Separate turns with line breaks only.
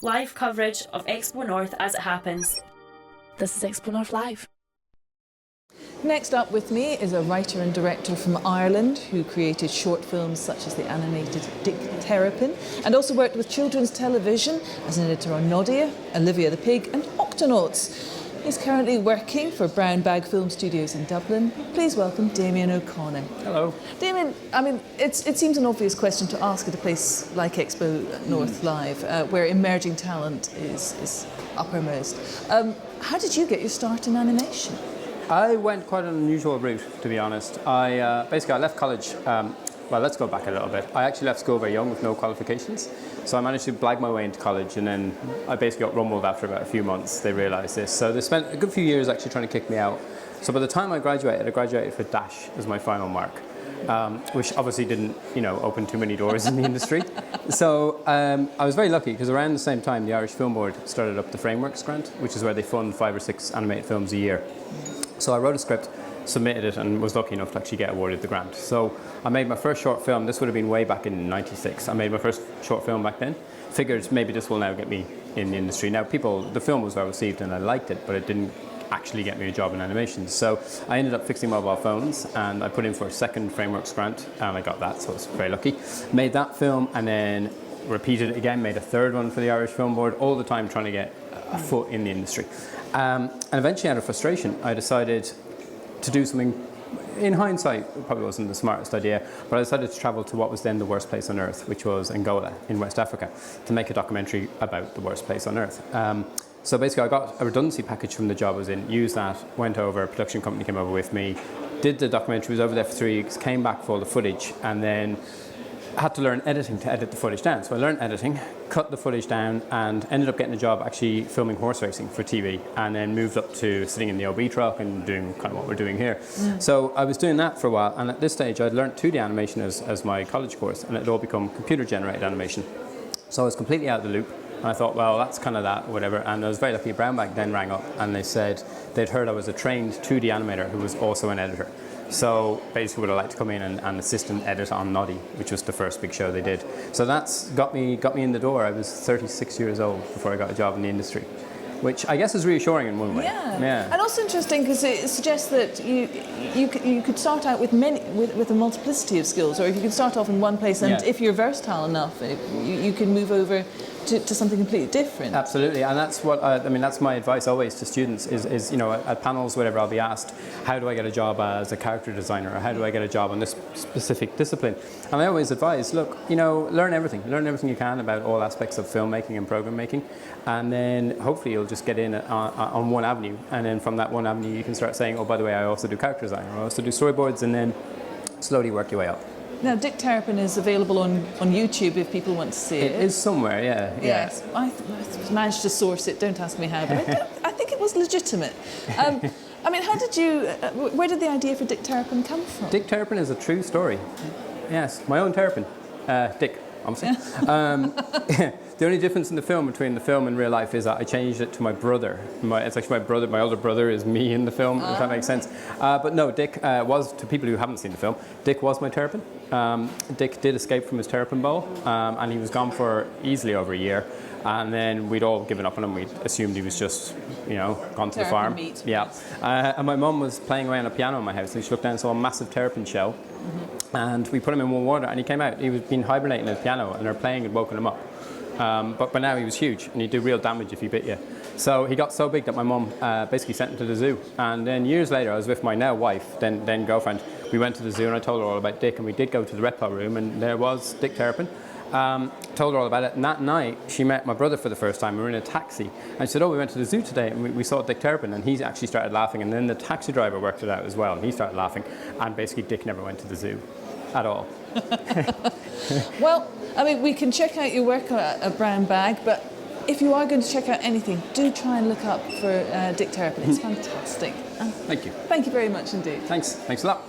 live coverage of Expo North as it happens. This is Expo North Live.
Next up with me is a writer and director from Ireland who created short films such as the animated Dick Terrapin and also worked with children's television as an editor on Nadia, Olivia the Pig and Octonauts. He's currently working for Brown Bag Film Studios in Dublin. Please welcome Damien O'Connor.
Hello.
Damien, I mean, it seems an obvious question to ask at a place like Expo North Live, where emerging talent is uppermost. How did you get your start in animation?
I went quite an unusual route, to be honest. I left college. Well, let's go back a little bit. I actually left school very young with no qualifications. So I managed to blag my way into college, and then I basically got rumbled after about a few months. They realised this. So they spent a good few years actually trying to kick me out. So by the time I graduated with Dash as my final mark, which obviously didn't, open too many doors in the industry. So I was very lucky because around the same time, the Irish Film Board started up the Frameworks Grant, which is where they fund 5 or 6 animated films a year. So I wrote a script, submitted it, and was lucky enough to actually get awarded the grant. So I made my first short film. This would have been way back in '96. I made my first short film back then. Figured maybe this will now get me in the industry. Now the film was well received and I liked it, but it didn't actually get me a job in animation. So I ended up fixing mobile phones and I put in for a second Frameworks grant and I got that, so I was very lucky. Made that film and then repeated it again, made a third one for the Irish Film Board, all the time trying to get a foot in the industry. And eventually out of frustration, I decided to do something, in hindsight, it probably wasn't the smartest idea, but I decided to travel to what was then the worst place on earth, which was Angola in West Africa, to make a documentary about the worst place on earth. So basically I got a redundancy package from the job I was in, used that, went over, a production company came over with me, did the documentary, was over there for 3 weeks, came back for all the footage, and then had to learn editing to edit the footage down. So I learned editing, cut the footage down, and ended up getting a job actually filming horse racing for TV, and then moved up to sitting in the OB truck and doing kind of what we're doing here. So I was doing that for a while, and at this stage I'd learned 2D animation as my college course, and it had all become computer-generated animation. So I was completely out of the loop, and I thought, well, that's kind of that, whatever. And I was very lucky. Brown Bag then rang up, and they said they'd heard I was a trained 2D animator who was also an editor. So basically would have liked to come in and assist and edit on Noddy, which was the first big show they did. So that's got me in the door. I was 36 years old before I got a job in the industry, which I guess is reassuring in one way.
Yeah. And also interesting because it suggests that you could start out with a multiplicity of skills, or if you could start off in one place and if you're versatile enough, you can move over to something completely different.
Absolutely, and that's what that's my advice always to students is at panels, whatever, I'll be asked, how do I get a job as a character designer, or how do I get a job in this specific discipline? And I always advise, look, learn everything you can about all aspects of filmmaking and program making, and then hopefully you'll just get in on one avenue, and then from that one avenue you can start saying, oh, by the way, I also do character design, or I also do storyboards, and then slowly work your way up. Now,
Dick Terrapin is available on YouTube if people want to see it.
It is somewhere, yeah.
Yes, I managed to source it. Don't ask me how, but I think it was legitimate. I mean, where did the idea for Dick Terrapin come from?
Dick Terrapin is a true story. Yes, my own Terrapin. Dick, obviously. The only difference in the film between the film and real life is that I changed it to my brother. It's actually my brother. My older brother is me in the film, if that makes sense. But no, Dick was, to people who haven't seen the film, Dick was my Terrapin. Dick did escape from his Terrapin bowl, and he was gone for easily over a year. And then we'd all given up on him. We'd assumed he was just, gone to the farm.
Meat.
Yeah. And my mum was playing away on a piano in my house, and she looked down and saw a massive Terrapin shell. And we put him in warm water, and he came out. He was been hibernating at the piano, and our playing had woken him up. But by now he was huge, and he'd do real damage if he bit you. So he got so big that my mum basically sent him to the zoo. And then years later, I was with my now wife, then girlfriend. We went to the zoo, and I told her all about Dick, and we did go to the reptile room, and there was Dick Terrapin. Told her all about it, and that night she met my brother for the first time. We were in a taxi, and she said, oh, we went to the zoo today, and we saw Dick Terrapin, and he actually started laughing, and then the taxi driver worked it out as well, and he started laughing, and basically Dick never went to the zoo at all.
Well, I mean, we can check out your work at Brown Bag, but if you are going to check out anything, do try and look up for Dick Terrapin. It's fantastic.
Thank you.
Thank you very much indeed.
Thanks a lot.